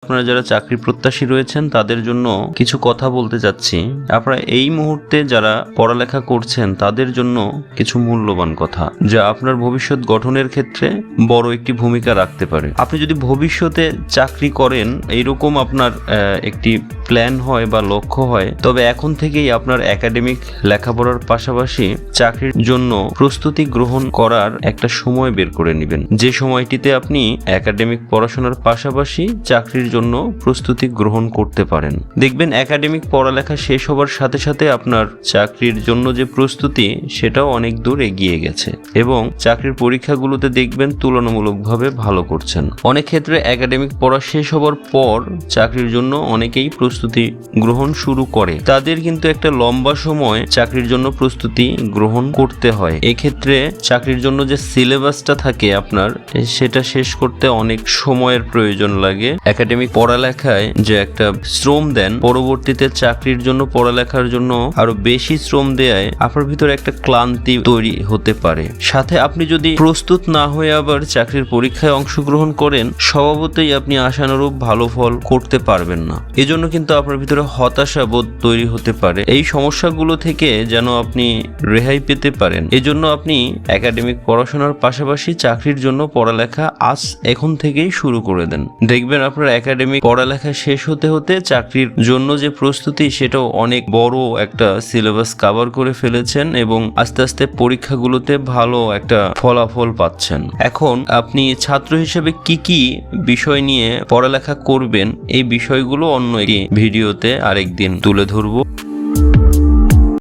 আপনারা যারা চাকরি প্রত্যাশী রয়েছেন তাদের জন্য কিছু কথা বলতে যাচ্ছি। আপনারা এই মুহূর্তে যারা পড়ালেখা করছেন তাদের জন্য কিছু মূল্যবান কথা, যা আপনার ভবিষ্যৎ গঠনের ক্ষেত্রে বড় একটি ভূমিকা রাখতে পারে। আপনি যদি ভবিষ্যতে চাকরি করেন এইরকম আপনার একটি প্ল্যান হয় বা লক্ষ্য হয়, তবে এখন থেকেই আপনার একাডেমিক লেখাপড়ার পাশাপাশি চাকরির জন্য প্রস্তুতি গ্রহণ করার একটা সময় বের করে নেবেন, যে সময়টিতে আপনি একাডেমিক পড়াশোনার পাশাপাশি চাকরির জন্য প্রস্তুতি গ্রহণ করতে পারেন। দেখবেন একাডেমিক পড়ালেখা শেষ হবার সাথে সাথে আপনার চাকরির জন্য যে প্রস্তুতি সেটাও অনেক দূর এগিয়ে গেছে এবং চাকরির পরীক্ষাগুলোতে দেখবেন তুলনামূলকভাবে ভালো করছেন। অনেক ক্ষেত্রে একাডেমিক পড়া শেষ হবার পর চাকরির জন্য অনেকেই প্রস্তুতি গ্রহণ শুরু করে। তাদের কিন্তু একটা লম্বা সময় চাকরির জন্য প্রস্তুতি গ্রহণ করতে হয়। এক্ষেত্রে চাকরির জন্য যে সিলেবাসটা থাকে আপনার, সেটা শেষ করতে অনেক সময়ের প্রয়োজন লাগে। একাডেমিক পড়ালেখায় যে একটা শ্রম দেন, পরবর্তীতে চাকরির জন্য পড়ালেখার জন্য আরো বেশি শ্রম দেয় আপনার ভিতরে একটা ক্লান্তি তৈরি হতে পারে। সাথে আপনি যদি প্রস্তুত না হয়ে আবার চাকরির পরীক্ষায় অংশগ্রহণ করেন, স্বভাবতই আপনি আশানুরূপ ভালো ফল করতে পারবেন না। এজন্য কিন্তু আপনার ভিতরে হতাশা বোধ তৈরি হতে পারে। এই সমস্যাগুলো থেকে যেন আপনি রেহাই পেতে পারেন, এজন্য আপনি একাডেমিক পড়াশোনার পাশাপাশি চাকরির জন্য পড়ালেখা এখন থেকেই শুরু করে দেন। দেখবেন আপনার একাডেমিক পড়ালেখা শেষ হতে হতে চাকরির জন্য যে প্রস্তুতি সেটাও অনেক বড় একটা সিলেবাস কভার করে ফেলেছেন এবং আস্তে আস্তে পরীক্ষাগুলোতে ভালো একটা ফলাফল পাচ্ছেন। এখন আপনি ছাত্র হিসেবে কি কি বিষয় নিয়ে পড়ালেখা করবেন, এই বিষয়গুলো অন্য একটি ভিডিওতে আরেকদিন তুলে ধরবো।